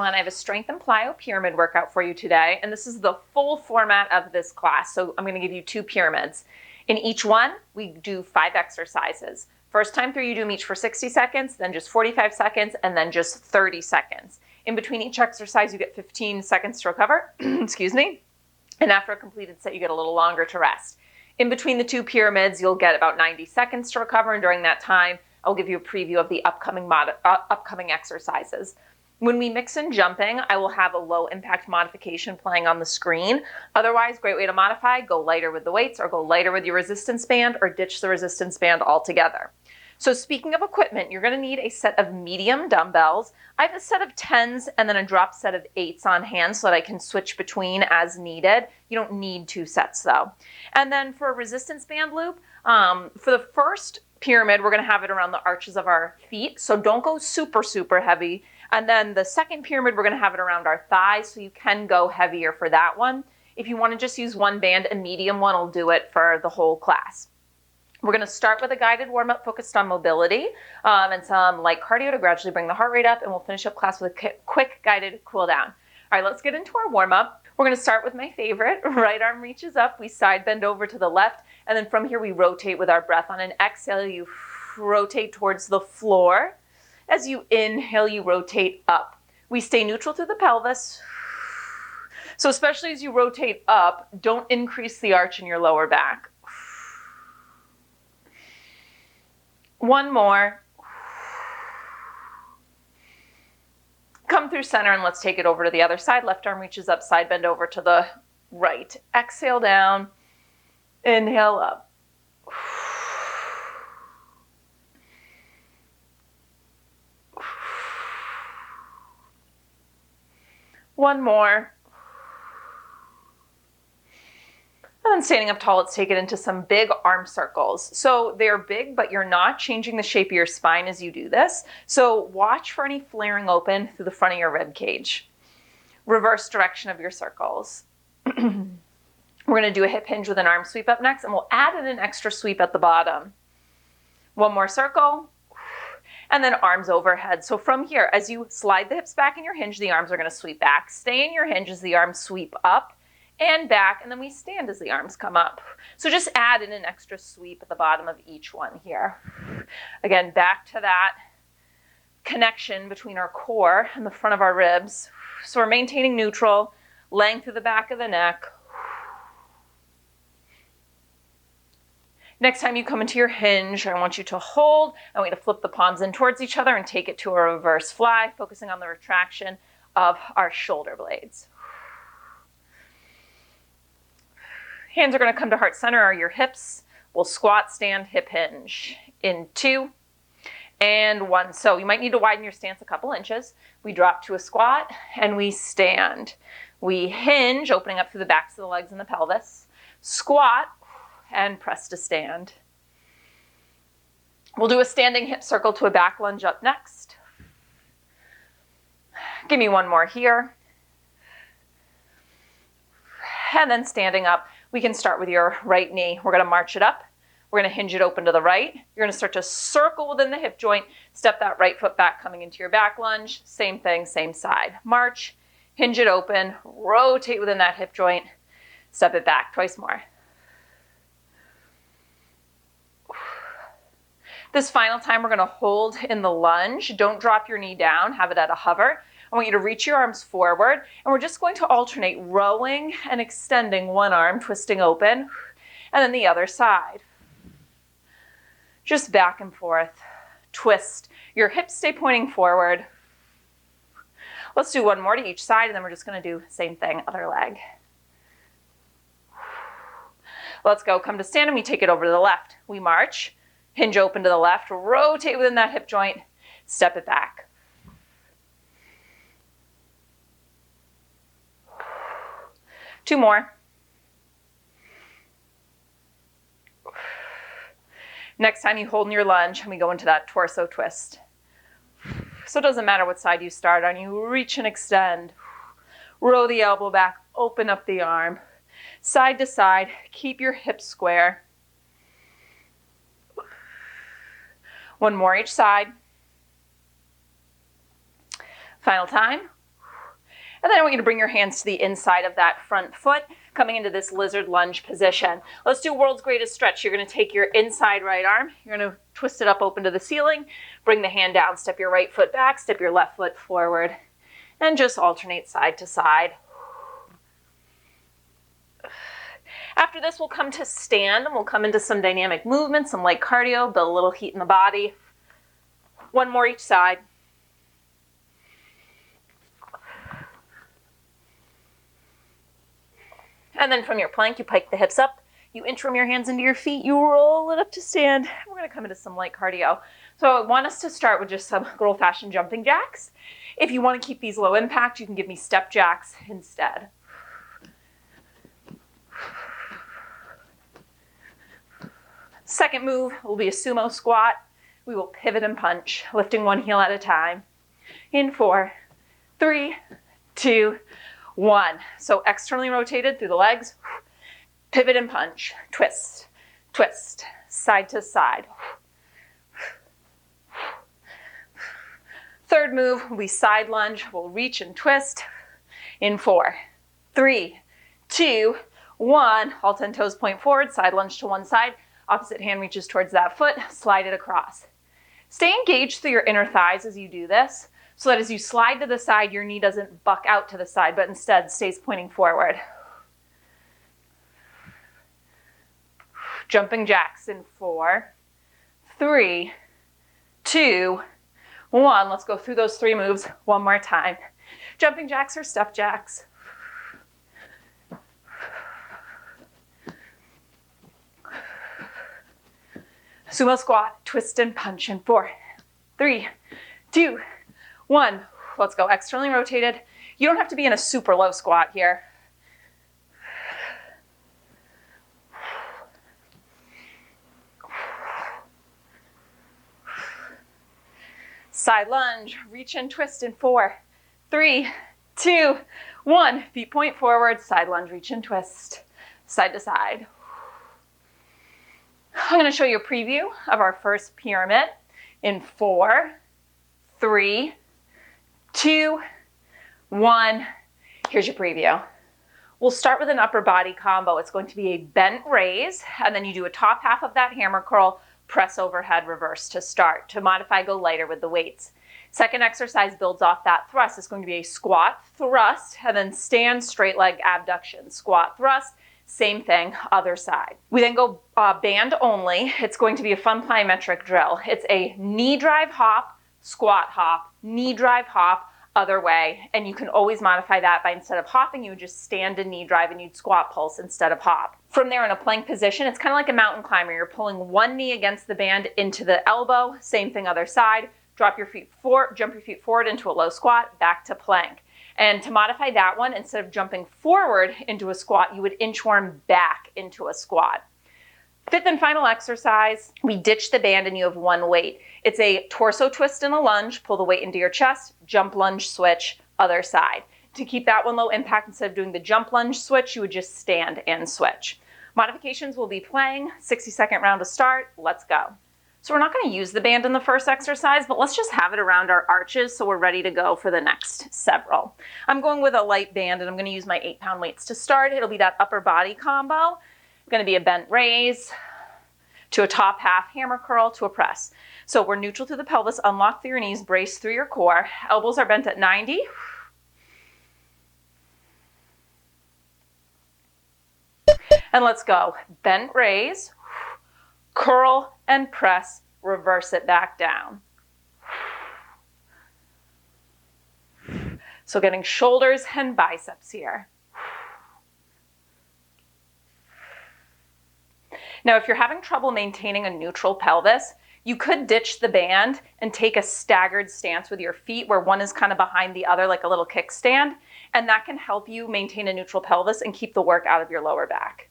I have a strength and plyo pyramid workout for you today, and this is the full format of this class. So I'm going to give you 2 pyramids. In each one, we do 5 exercises. First time through, you do them each for 60 seconds, then just 45 seconds, and then just 30 seconds. In between each exercise, you get 15 seconds to recover, excuse me, and after a completed set, you get a little longer to rest. In between the 2 pyramids, you'll get about 90 seconds to recover, and during that time, I'll give you a preview of the upcoming exercises. When we mix in jumping, I will have a low impact modification playing on the screen. Otherwise, great way to modify, go lighter with the weights or go lighter with your resistance band or ditch the resistance band altogether. So speaking of equipment, you're gonna need a set of medium dumbbells. I have a set of 10s and then a drop set of 8s on hand so that I can switch between as needed. You don't need 2 sets though. And then for a resistance band loop, for the first pyramid, we're gonna have it around the arches of our feet. So don't go super, super heavy. And then the second pyramid, we're gonna have it around our thighs, so you can go heavier for that one. If you wanna just use one band, a medium one will do it for the whole class. We're gonna start with a guided warm-up focused on mobility and some light cardio to gradually bring the heart rate up, and we'll finish up class with a quick guided cool down. All right, let's get into our warm-up. We're gonna start with my favorite, right arm reaches up, we side bend over to the left, and then from here we rotate with our breath. On an exhale, you rotate towards the floor. As you inhale, you rotate up. We stay neutral through the pelvis. So especially as you rotate up, don't increase the arch in your lower back. One more. Come through center and let's take it over to the other side. Left arm reaches up, side bend over to the right. Exhale down, inhale up. One more. And then standing up tall, let's take it into some big arm circles. So they're big, but you're not changing the shape of your spine as you do this. So watch for any flaring open through the front of your rib cage. Reverse direction of your circles. We're gonna do a hip hinge with an arm sweep up next, and we'll add in an extra sweep at the bottom. One more circle. And then arms overhead. So from here, as you slide the hips back in your hinge, the arms are gonna sweep back. Stay in your hinge as the arms sweep up and back, and then we stand as the arms come up. So just add in an extra sweep at the bottom of each one here. Again, back to that connection between our core and the front of our ribs. So we're maintaining neutral, length through the back of the neck. Next time you come into your hinge, I want you to hold. I want you to flip the palms in towards each other and take it to a reverse fly, focusing on the retraction of our shoulder blades. Hands are going to come to heart center or your hips. We'll squat, stand, hip hinge in 2 and 1. So you might need to widen your stance a couple inches. We drop to a squat and we stand. We hinge, opening up through the backs of the legs and the pelvis. Squat and press to stand. We'll do a standing hip circle to a back lunge up next. Give me one more here. And then standing up, we can start with your right knee. We're gonna march it up. We're gonna hinge it open to the right. You're gonna start to circle within the hip joint, step that right foot back coming into your back lunge. Same thing, same side. March, hinge it open, rotate within that hip joint, step it back, twice more. This final time, we're gonna hold in the lunge. Don't drop your knee down, have it at a hover. I want you to reach your arms forward, and we're just going to alternate rowing and extending one arm, twisting open, and then the other side. Just back and forth, twist. Your hips stay pointing forward. Let's do one more to each side, and then we're just gonna do same thing, other leg. Let's go, come to stand, and we take it over to the left. We march. Hinge open to the left, rotate within that hip joint, step it back. Two more. Next time you hold in your lunge and we go into that torso twist. So it doesn't matter what side you start on. You reach and extend. Roll the elbow back, open up the arm. Side to side, keep your hips square. One more each side. Final time. And then I want you to bring your hands to the inside of that front foot, coming into this lizard lunge position. Let's do world's greatest stretch. You're going to take your inside right arm. You're going to twist it up open to the ceiling. Bring the hand down. Step your right foot back. Step your left foot forward. And just alternate side to side. After this, we'll come to stand, and we'll come into some dynamic movement, some light cardio, build a little heat in the body. One more each side. And then from your plank, you pike the hips up, you interim your hands into your feet, you roll it up to stand. We're going to come into some light cardio. So I want us to start with just some good old-fashioned jumping jacks. If you want to keep these low impact, you can give me step jacks instead. Second move will be a sumo squat. We will pivot and punch, lifting one heel at a time. In 4, 3, 2, 1. So externally rotated through the legs. Pivot and punch. Twist, twist, side to side. Third move will be side lunge. We'll reach and twist. In 4, 3, 2, 1. All 10 toes point forward. Side lunge to one side. Opposite hand reaches towards that foot. Slide it across. Stay engaged through your inner thighs as you do this, so that as you slide to the side, your knee doesn't buck out to the side, but instead stays pointing forward. Jumping jacks in 4, 3, 2, 1. Let's go through those 3 moves one more time. Jumping jacks or step jacks. Sumo squat, twist and punch in 4, 3, 2, 1. Let's go externally rotated. You don't have to be in a super low squat here. Side lunge, reach and twist in 4, 3, 2, 1. Feet point forward, side lunge, reach and twist, side to side. I'm going to show you a preview of our first pyramid in 4, 3, 2, 1. Here's your preview. We'll start with an upper body combo. It's going to be a bent raise, and then you do a top half of that hammer curl, press overhead reverse to start. To modify, go lighter with the weights. Second exercise builds off that thrust. It's going to be a squat, thrust, and then stand, straight leg abduction. Squat, thrust. Same thing, other side. We then go band only. It's going to be a fun plyometric drill. It's a knee drive hop, squat hop, knee drive hop, other way. And you can always modify that by, instead of hopping, you would just stand and knee drive and you'd squat pulse instead of hop. From there in a plank position, it's kind of like a mountain climber. You're pulling one knee against the band into the elbow. Same thing, other side. Drop your feet forward, jump your feet forward into a low squat, back to plank. And to modify that one, instead of jumping forward into a squat, you would inchworm back into a squat. Fifth and final exercise, we ditch the band and you have one weight. It's a torso twist and a lunge. Pull the weight into your chest, jump, lunge, switch, other side. To keep that one low impact, instead of doing the jump, lunge, switch, you would just stand and switch. Modifications will be playing. 60-second round to start. Let's go. So we're not going to use the band in the first exercise, but let's just have it around our arches so we're ready to go for the next several. I'm going with a light band and I'm going to use my 8-pound weights to start. It'll be that upper body combo. Going to be a bent raise to a top half hammer curl to a press. So we're neutral through the pelvis, unlock through your knees, brace through your core. Elbows are bent at 90. And let's go. Bent raise, curl and press, reverse it back down. So getting shoulders and biceps here. Now, if you're having trouble maintaining a neutral pelvis, you could ditch the band and take a staggered stance with your feet where one is kind of behind the other like a little kickstand, and that can help you maintain a neutral pelvis and keep the work out of your lower back.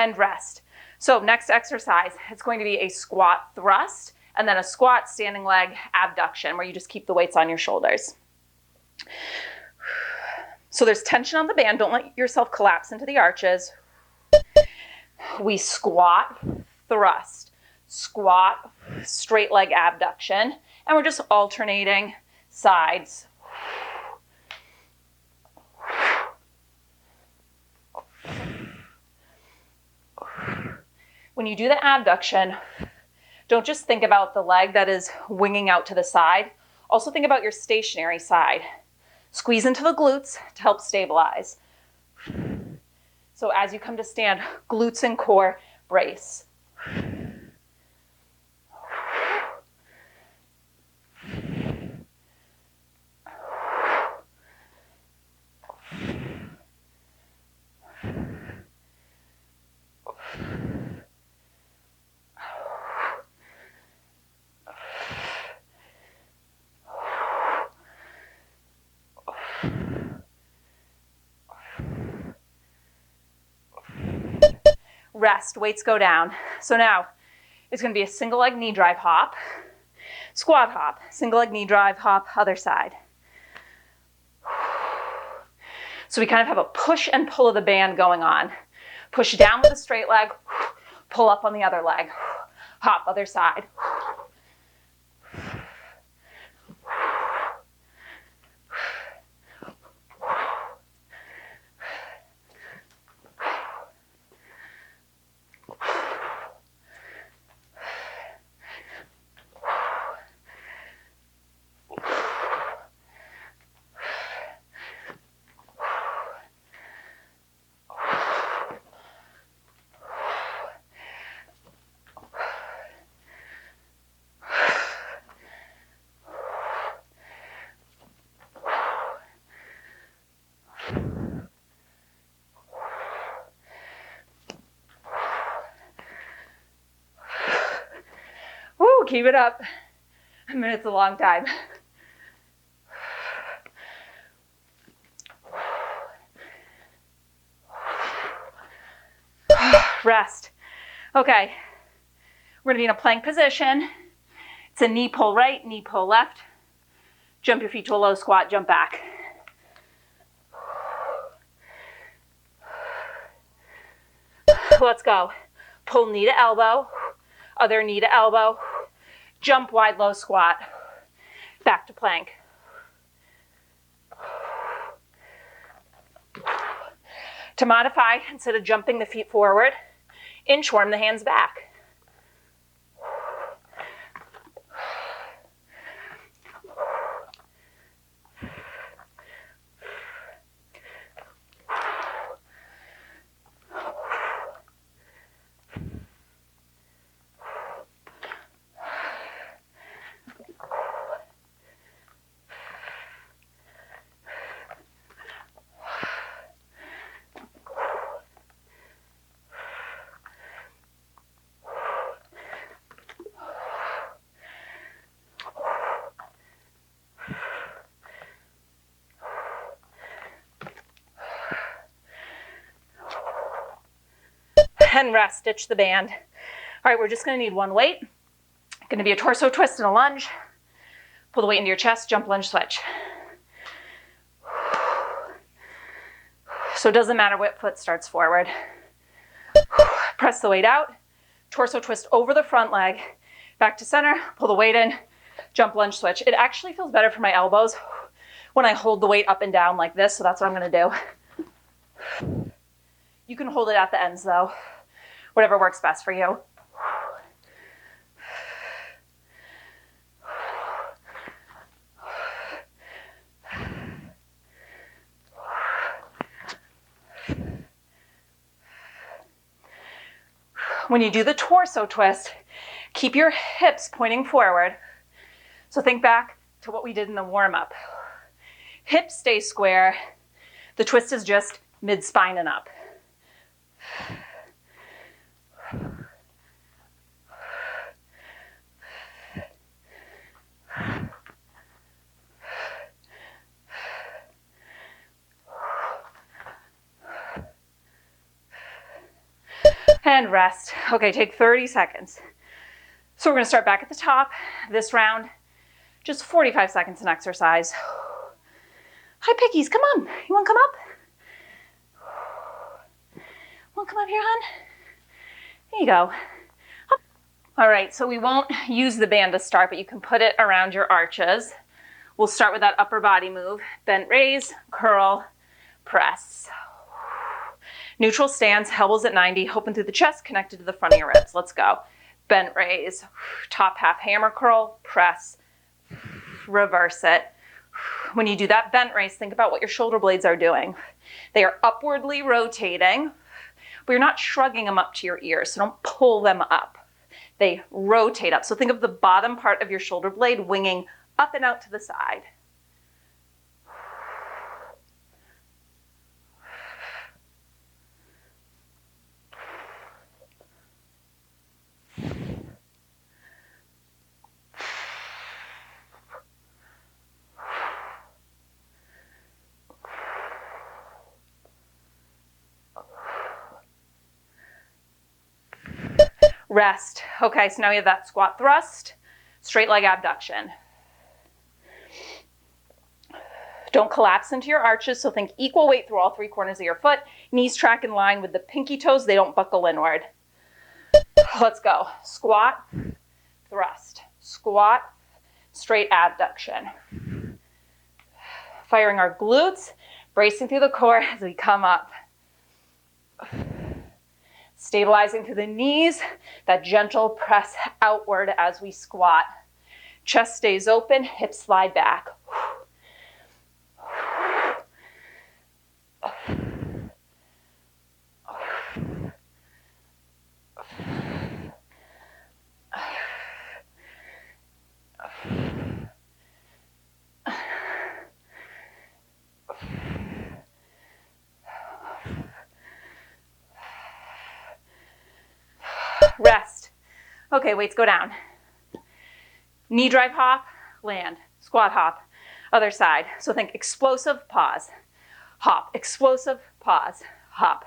and rest. So next exercise, it's going to be a squat thrust and then a squat standing leg abduction where you just keep the weights on your shoulders. So there's tension on the band. Don't let yourself collapse into the arches. We squat, thrust, squat, straight leg abduction, and we're just alternating sides. When you do the abduction, don't just think about the leg that is winging out to the side. Also think about your stationary side. Squeeze into the glutes to help stabilize. So as you come to stand, glutes and core brace. Rest, weights go down. So now it's going to be a single leg knee drive hop, squat hop, single leg knee drive hop, other side. So we kind of have a push and pull of the band going on. Push down with a straight leg, pull up on the other leg, hop, other side. Woo, keep it up. A minute's a long time. Rest. Okay, we're gonna be in a plank position. It's a knee pull right, knee pull left. Jump your feet to a low squat, jump back. Let's go. Pull knee to elbow, other knee to elbow, jump wide low squat, back to plank. To modify, instead of jumping the feet forward, inchworm the hands back. And rest, stitch the band. All right, we're just gonna need one weight. Gonna be a torso twist and a lunge. Pull the weight into your chest, jump, lunge, switch. So it doesn't matter what foot starts forward. Press the weight out, torso twist over the front leg, back to center, pull the weight in, jump, lunge, switch. It actually feels better for my elbows when I hold the weight up and down like this, so that's what I'm gonna do. You can hold it at the ends though, whatever works best for you. When you do the torso twist, keep your hips pointing forward. So think back to what we did in the warm-up. Hips stay square. The twist is just mid-spine and up. And rest. Okay, take 30 seconds. So we're gonna start back at the top. This round, just 45 seconds in exercise. Hi, Pickies, come on. You wanna come up? Wanna come up here, hon? There you go. All right, so we won't use the band to start, but you can put it around your arches. We'll start with that upper body move. Bent raise, curl, press. Neutral stance, elbows at 90, open through the chest, connected to the front of your ribs. Let's go. Bent raise, top half hammer curl, press, reverse it. When you do that bent raise, think about what your shoulder blades are doing. They are upwardly rotating, but you're not shrugging them up to your ears, so don't pull them up. They rotate up. So think of the bottom part of your shoulder blade winging up and out to the side. Rest. Okay, so now we have that squat thrust, straight leg abduction. Don't collapse into your arches, so think equal weight through all three corners of your foot. Knees track in line with the pinky toes, they don't buckle inward. Let's go. Squat, thrust, squat, straight abduction. Firing our glutes, bracing through the core as we come up. Stabilizing through the knees, that gentle press outward as we squat. Chest stays open, hips slide back. Rest. Okay, weights go down. Knee drive hop, land, squat hop, other side. So think explosive, pause, hop, explosive, pause, hop.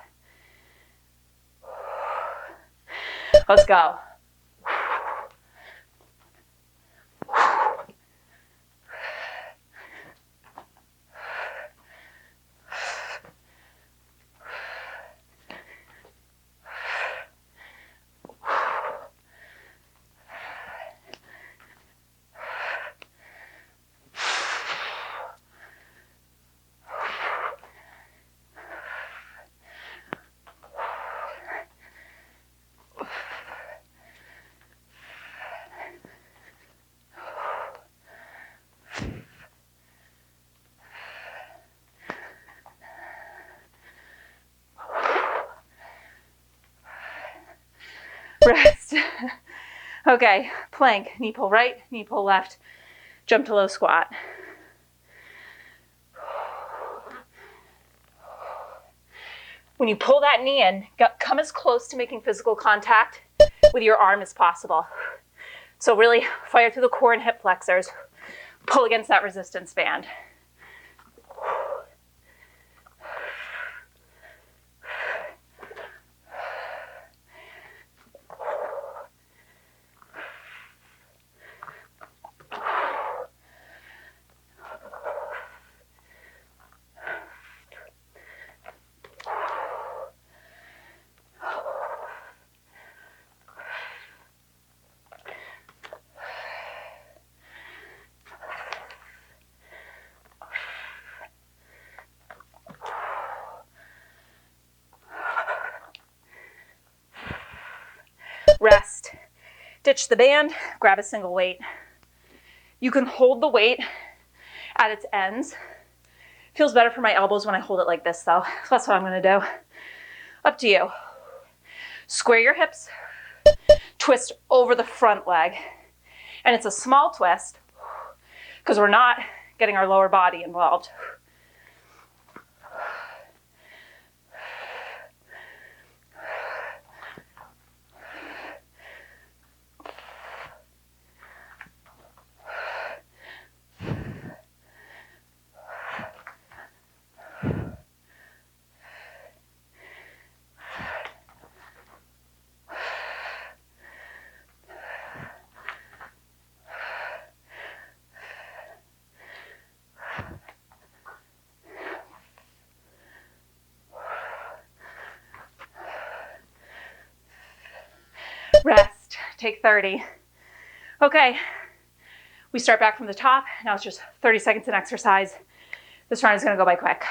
Let's go. Rest. Okay, plank, knee pull right, knee pull left, jump to low squat. When you pull that knee in, come as close to making physical contact with your arm as possible. So really fire through the core and hip flexors. Pull against that resistance band. Rest. Ditch the band, grab a single weight. You can hold the weight at its ends. Feels better for my elbows when I hold it like this though. So that's what I'm gonna do. Up to you. Square your hips, twist over the front leg. And it's a small twist because we're not getting our lower body involved. Rest, take 30. Okay, we start back from the top. Now it's just 30 seconds in exercise. This round is gonna go by quick.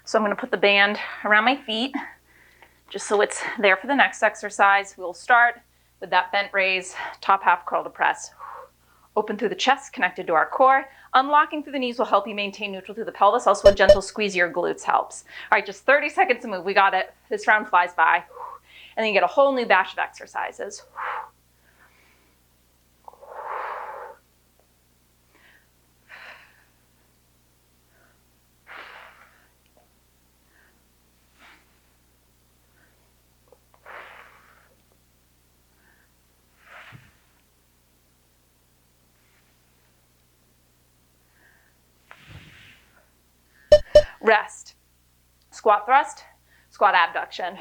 So I'm gonna put the band around my feet just so it's there for the next exercise. We'll start with that bent raise, top half curl to press. Open through the chest, connected to our core. Unlocking through the knees will help you maintain neutral through the pelvis. Also a gentle squeeze of your glutes helps. All right, just 30 seconds to move. We got it. This round flies by. And then you get a whole new batch of exercises. Rest. Squat thrust, squat abduction.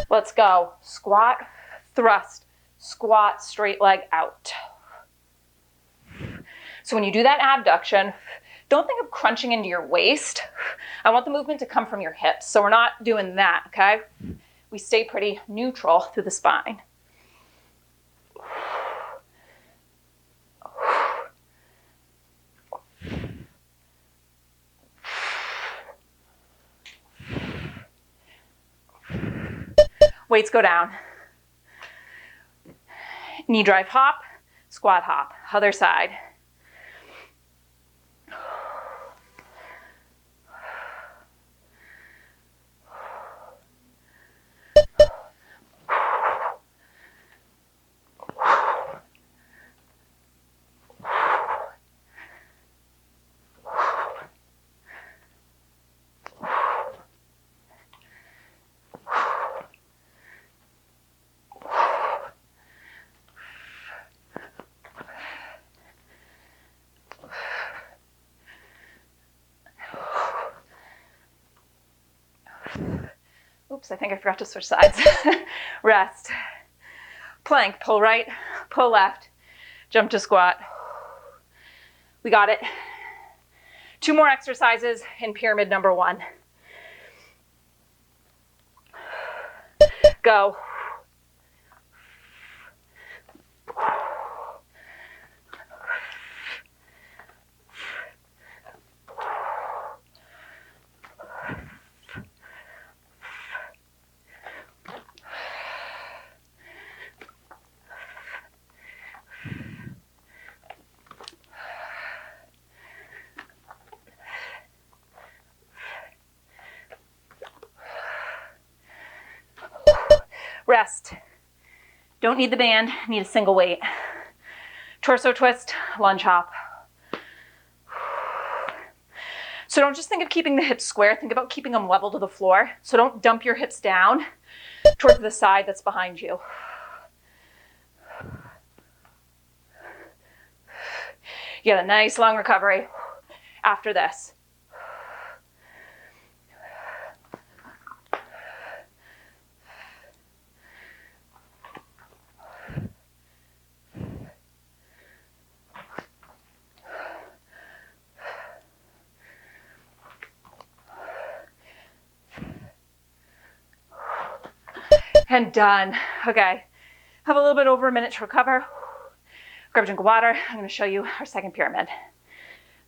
Let's go. Squat, thrust, squat, straight leg out. So when you do that abduction, don't think of crunching into your waist. I want the movement to come from your hips. So we're not doing that, okay? We stay pretty neutral through the spine. Weights go down. Knee drive hop, squat hop, other side. Oops, I think I forgot to switch sides. Rest. Plank, pull right, pull left, jump to squat. We got it. 2 more exercises in pyramid number 1. Go. Rest. Don't need the band, need a single weight. Torso twist, lunge hop. So don't just think of keeping the hips square, think about keeping them level to the floor. So don't dump your hips down towards the side that's behind you. You get a nice long recovery after this. And done. Okay, have a little bit over a minute to recover. Grab a drink of water. I'm going to show you our second pyramid.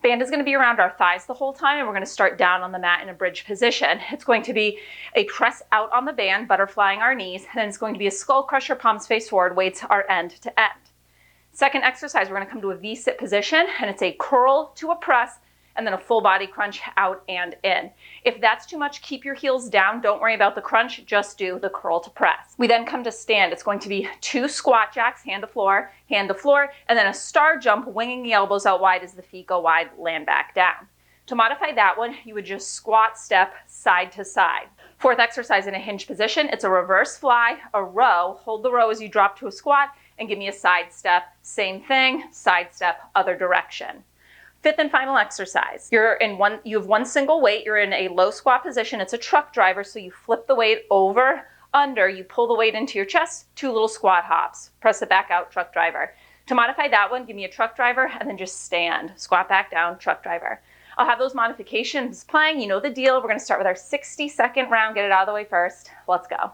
Band is going to be around our thighs the whole time, and we're going to start down on the mat in a bridge position. It's going to be a press out on the band, butterflying our knees, and then it's going to be a skull crusher, palms face forward, weights are end to end. Second exercise, we're going to come to a V-sit position, and it's a curl to a press, and then a full body crunch out and in. If that's too much, keep your heels down. Don't worry about the crunch, just do the curl to press. We then come to stand. It's going to be 2 squat jacks, hand to floor, and then a star jump, winging the elbows out wide as the feet go wide, land back down. To modify that one, you would just squat step side to side. Fourth exercise in a hinge position, it's a reverse fly, a row. Hold the row as you drop to a squat and give me a side step. Same thing, side step, other direction. Fifth and final exercise. You have one single weight. You're in a low squat position. It's a truck driver, so you flip the weight over, under, you pull the weight into your chest, 2 little squat hops. Press it back out, truck driver. To modify that one, give me a truck driver and then just stand. Squat back down, truck driver. I'll have those modifications playing. You know the deal. We're going to start with our 60-second round. Get it out of the way first. Let's go.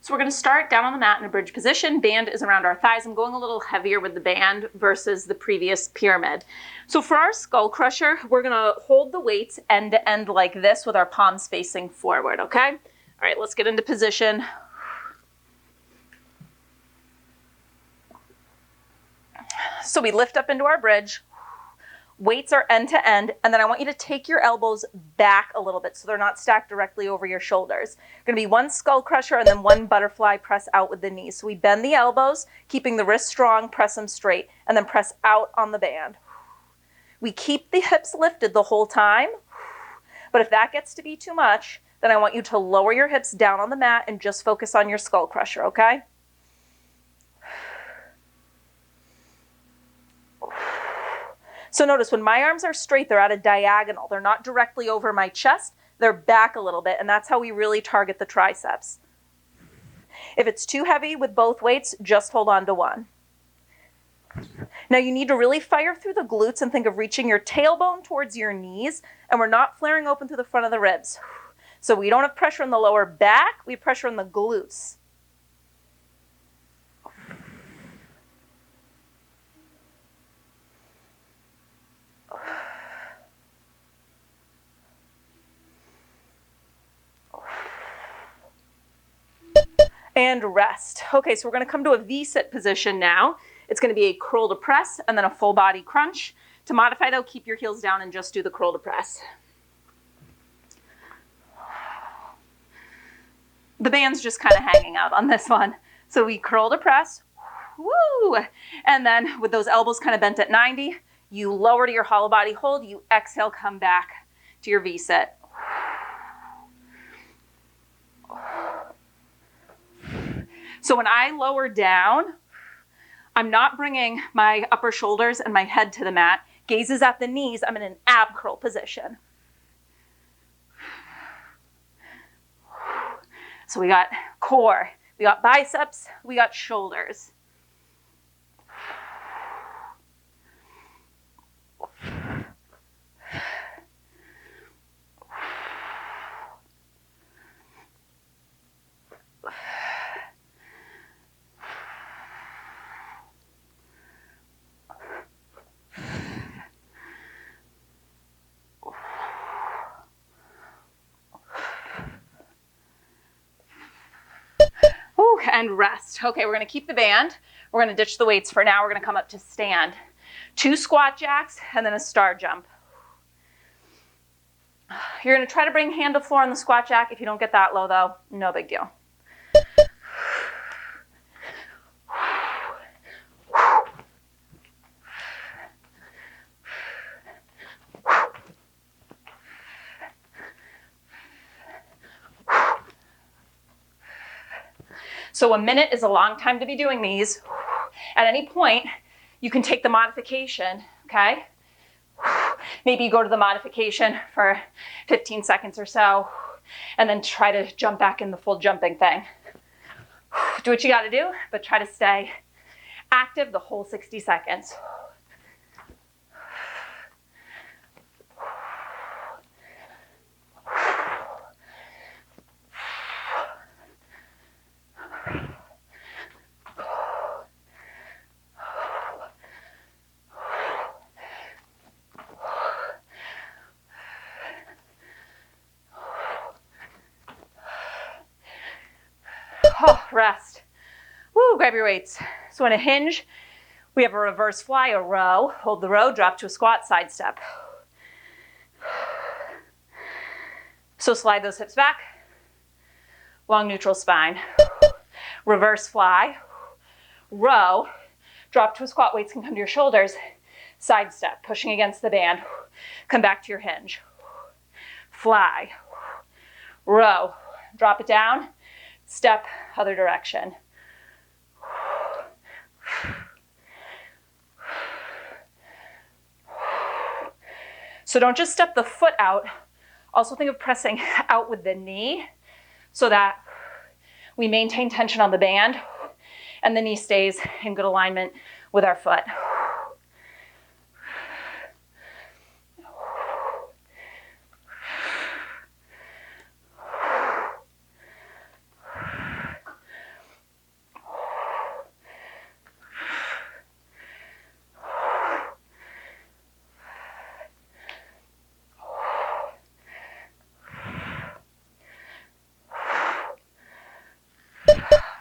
So we're going to start down on the mat in a bridge position. Band is around our thighs. I'm going a little heavier with the band versus the previous pyramid. So for our skull crusher, we're going to hold the weights end to end like this with our palms facing forward, okay? All right, let's get into position. So we lift up into our bridge. Weights are end to end, and then I want you to take your elbows back a little bit so they're not stacked directly over your shoulders. Going to be one skull crusher and then one butterfly press out with the knees. So we bend the elbows, keeping the wrists strong, press them straight, and then press out on the band. We keep the hips lifted the whole time, but if that gets to be too much, then I want you to lower your hips down on the mat and just focus on your skull crusher, okay? So notice when my arms are straight, they're at a diagonal. They're not directly over my chest. They're back a little bit, and that's how we really target the triceps. If it's too heavy with both weights, just hold on to one. Now you need to really fire through the glutes and think of reaching your tailbone towards your knees, and we're not flaring open through the front of the ribs. So we don't have pressure in the lower back, we have pressure in the glutes. And rest. Okay, so we're going to come to a V-sit position now. It's going to be a curl to press and then a full body crunch. To modify though, keep your heels down and just do the curl to press. The band's just kind of hanging out on this one. So we curl to press, woo! And then with those elbows kind of bent at 90, you lower to your hollow body hold, you exhale, come back to your V-sit. So when I lower down, I'm not bringing my upper shoulders and my head to the mat. Gaze is at the knees. I'm in an ab curl position. So we got core, we got biceps, we got shoulders. And rest. Okay, we're going to keep the band. We're going to ditch the weights for now. We're going to come up to stand. 2 squat jacks and then a star jump. You're going to try to bring hand to floor on the squat jack. If you don't get that low though, no big deal. So a minute is a long time to be doing these. At any point, you can take the modification, okay? Maybe you go to the modification for 15 seconds or so, and then try to jump back in the full jumping thing. Do what you gotta do, but try to stay active the whole 60 seconds. Oh, rest. Woo, grab your weights. So in a hinge, we have a reverse fly, a row. Hold the row, drop to a squat, side step. So slide those hips back. Long neutral spine. Reverse fly, row, drop to a squat, weights can come to your shoulders. Side step, pushing against the band. Come back to your hinge. Fly, row, drop it down. Step, other direction. So don't just step the foot out. Also think of pressing out with the knee so that we maintain tension on the band and the knee stays in good alignment with our foot.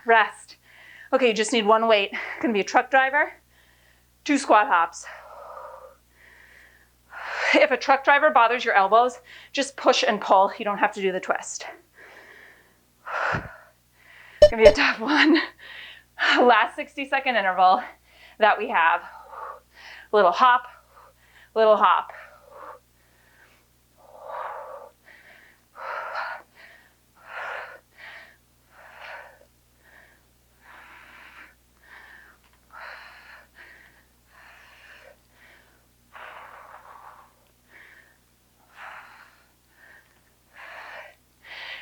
Rest. Okay, you just need one weight. Gonna be a truck driver, 2 squat hops. If a truck driver bothers your elbows, just push and pull. You don't have to do the twist. It's gonna be a tough one. Last 60-second interval that we have. Little hop, little hop.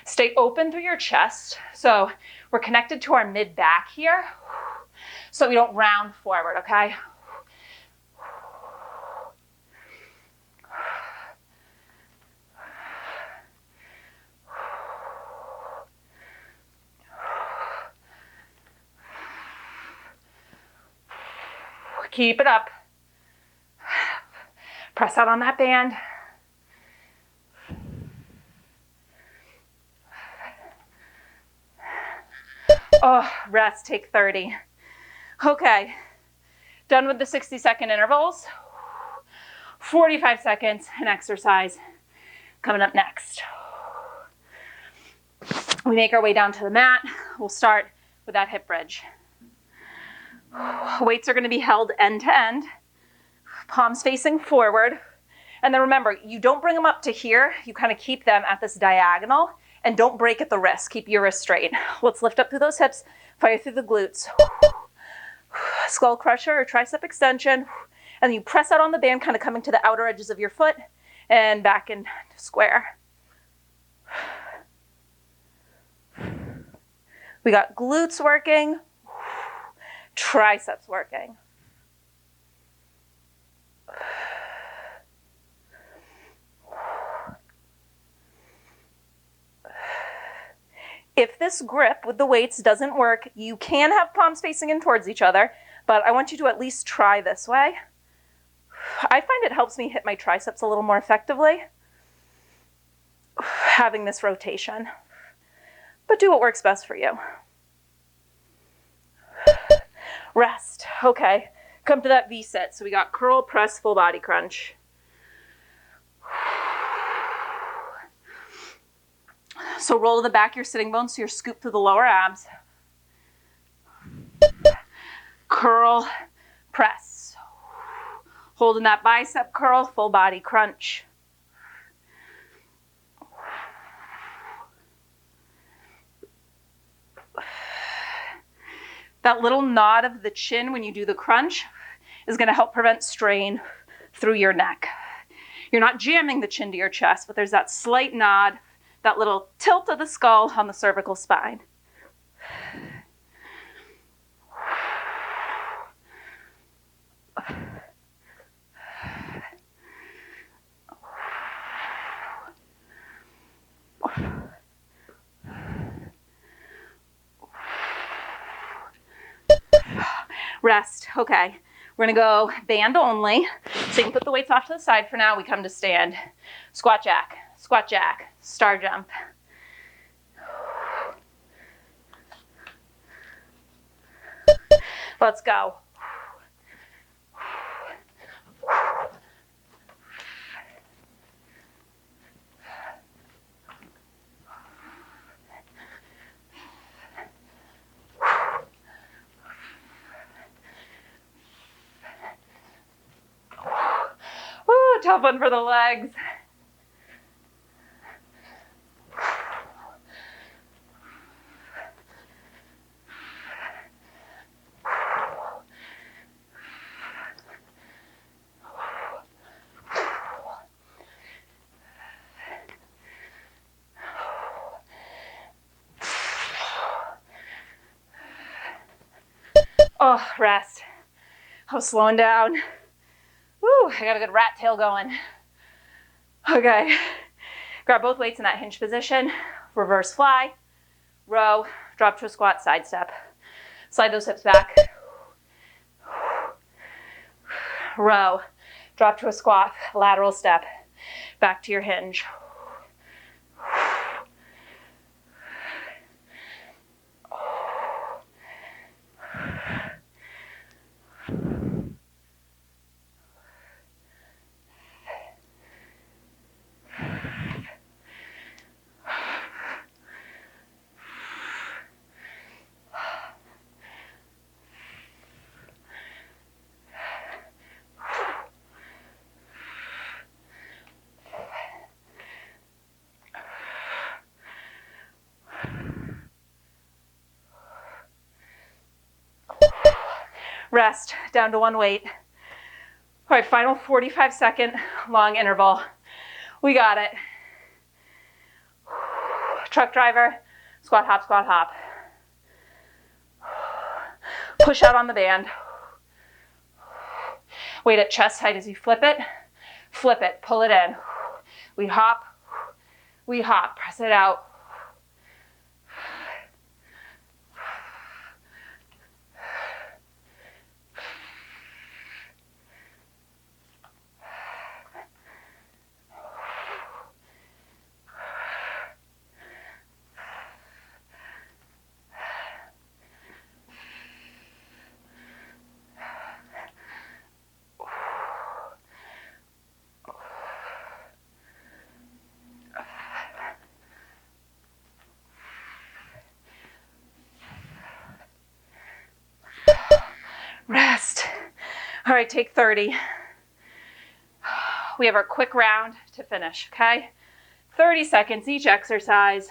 Stay open through your chest. So we're connected to our mid back here, so we don't round forward, okay? Keep it up. Press out on that band. Oh, rest, take 30. Okay, done with the 60-second intervals. 45 seconds in exercise coming up next. We make our way down to the mat. We'll start with that hip bridge. Weights are going to be held end to end, palms facing forward. And then remember, you don't bring them up to here. You kind of keep them at this diagonal and don't break at the wrist. Keep your wrist straight. Let's lift up through those hips, fire through the glutes. Skull crusher or tricep extension. And you press out on the band, kind of coming to the outer edges of your foot and back in square. We got glutes working, triceps working. If this grip with the weights doesn't work, you can have palms facing in towards each other, but I want you to at least try this way. I find it helps me hit my triceps a little more effectively, having this rotation. But do what works best for you. Rest. Okay, come to that V-sit. So we got curl, press, full body crunch. So roll to the back of your sitting bones so you're scooped through the lower abs. Curl, press. Holding that bicep curl, full body crunch. That little nod of the chin when you do the crunch is going to help prevent strain through your neck. You're not jamming the chin to your chest, but there's that slight nod, that little tilt of the skull on the cervical spine. Rest. Okay, we're gonna go band only. So you can put the weights off to the side for now. We come to stand. Squat jack, star jump. Let's go. Tough one for the legs. Oh, rest. I was slowing down. Woo, I got a good rat tail going. Okay, grab both weights in that hinge position, reverse fly, row, drop to a squat, side step. Slide those hips back. Row, drop to a squat, lateral step, back to your hinge. Rest, down to one weight. All right, final 45-second long interval. We got it. Truck driver, squat, hop, squat, hop. Push out on the band. Weight at chest height as you flip it, pull it in. We hop, press it out. Rest. All right, take 30. We have our quick round to finish, okay? 30 seconds each exercise.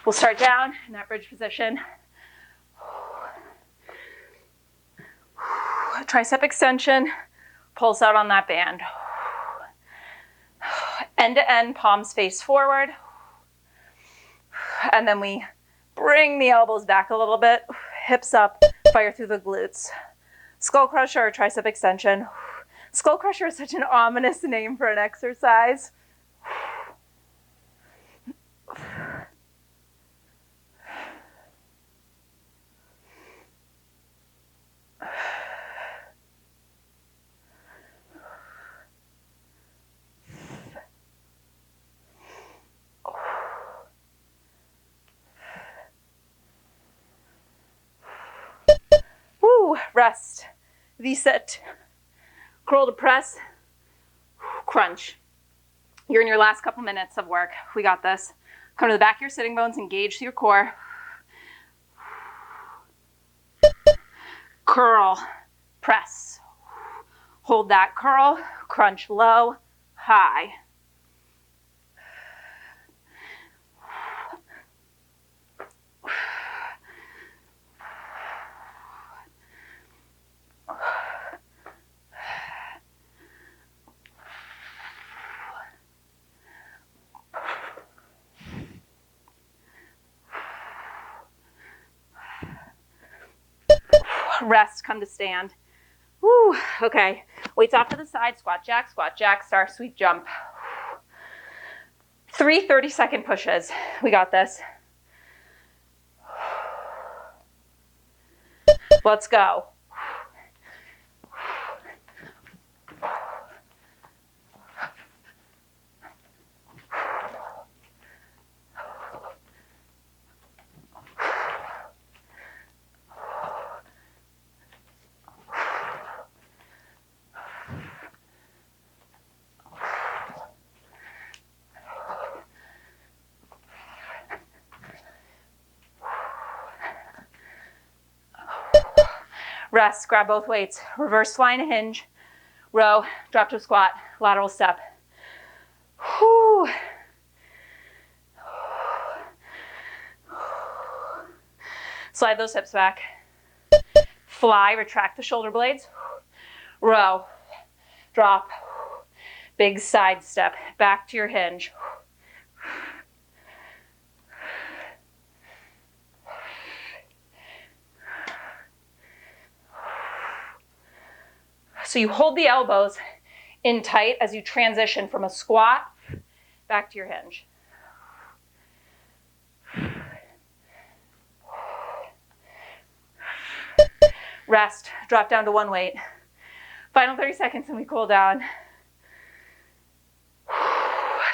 We'll start down in that bridge position. Tricep extension, pulse out on that band. End to end, palms face forward. And then we bring the elbows back a little bit, hips up, fire through the glutes. Skull crusher or tricep extension. Skull crusher is such an ominous name for an exercise. Woo, rest, V-sit, curl to press, crunch. You're in your last couple minutes of work. We got this. Come to the back of your sitting bones, engage your core. Curl, press. Hold that curl, crunch low, high. Rest, come to stand. Woo, okay. Weights off to the side, squat, jack, star, sweep, jump. 3 30-second pushes. We got this. Let's go. Rest, grab both weights. Reverse fly in a hinge. Row, drop to a squat, lateral step. Whew. Slide those hips back. Fly, retract the shoulder blades. Row, drop, big side step, back to your hinge. So you hold the elbows in tight as you transition from a squat back to your hinge. Rest, drop down to one weight. Final 30 seconds and we cool down.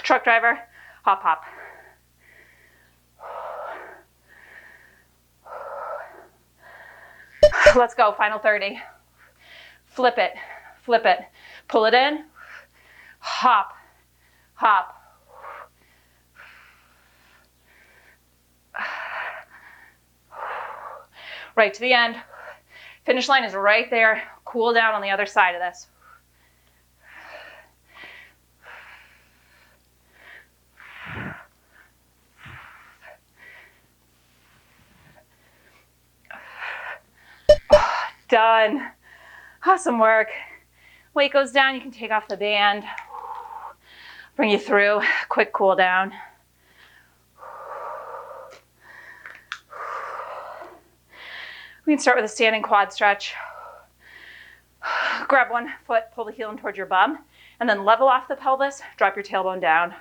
Truck driver, hop, hop. Let's go, final 30. Flip it, pull it in, hop, hop. Right to the end. Finish line is right there. Cool down on the other side of this. Done. Awesome work. Weight goes down, you can take off the band. Bring you through. Quick cool down. We can start with a standing quad stretch. Grab one foot, pull the heel in towards your bum, and then level off the pelvis, drop your tailbone down.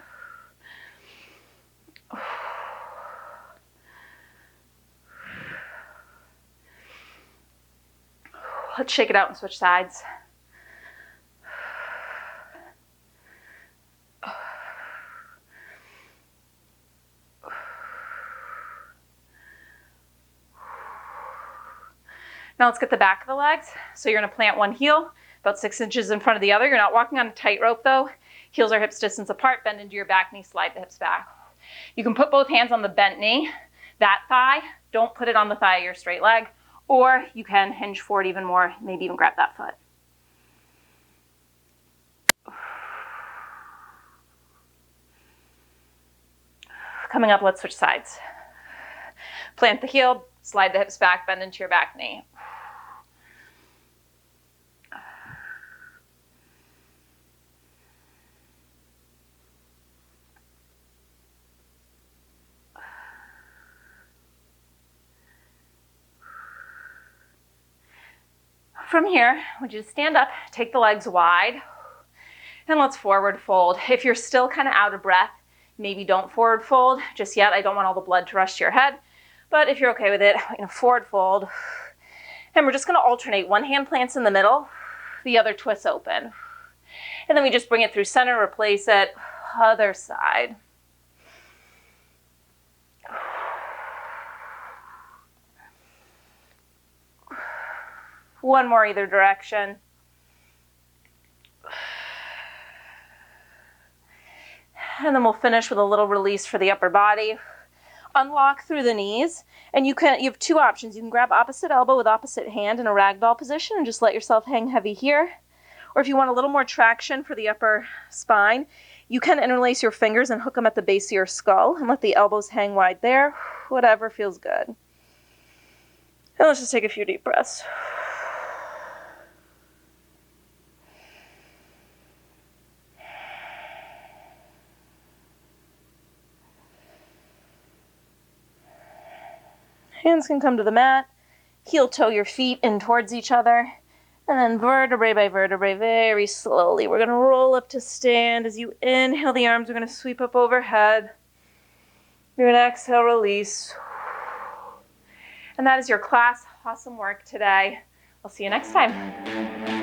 Let's shake it out and switch sides. Now let's get the back of the legs. So you're going to plant one heel about 6 inches in front of the other. You're not walking on a tightrope though. Heels are hips distance apart. Bend into your back knee, slide the hips back. You can put both hands on the bent knee, that thigh. Don't put it on the thigh of your straight leg. Or you can hinge forward even more, maybe even grab that foot. Coming up, let's switch sides. Plant the heel, slide the hips back, bend into your back knee. From here, I want you to stand up, take the legs wide, and let's forward fold. If you're still kind of out of breath, maybe don't forward fold just yet. I don't want all the blood to rush to your head, but if you're okay with it, we're going to forward fold. And we're just going to alternate. One hand plants in the middle, the other twists open. And then we just bring it through center, replace it, other side. One more either direction. And then we'll finish with a little release for the upper body. Unlock through the knees. And you have two options. You can grab opposite elbow with opposite hand in a ragdoll position and just let yourself hang heavy here. Or if you want a little more traction for the upper spine, you can interlace your fingers and hook them at the base of your skull and let the elbows hang wide there. Whatever feels good. And let's just take a few deep breaths. Hands can come to the mat. Heel toe your feet in towards each other. And then vertebrae by vertebrae, very slowly. We're going to roll up to stand. As you inhale, the arms are going to sweep up overhead. You're going to exhale, release. And that is your class. Awesome work today. I'll see you next time.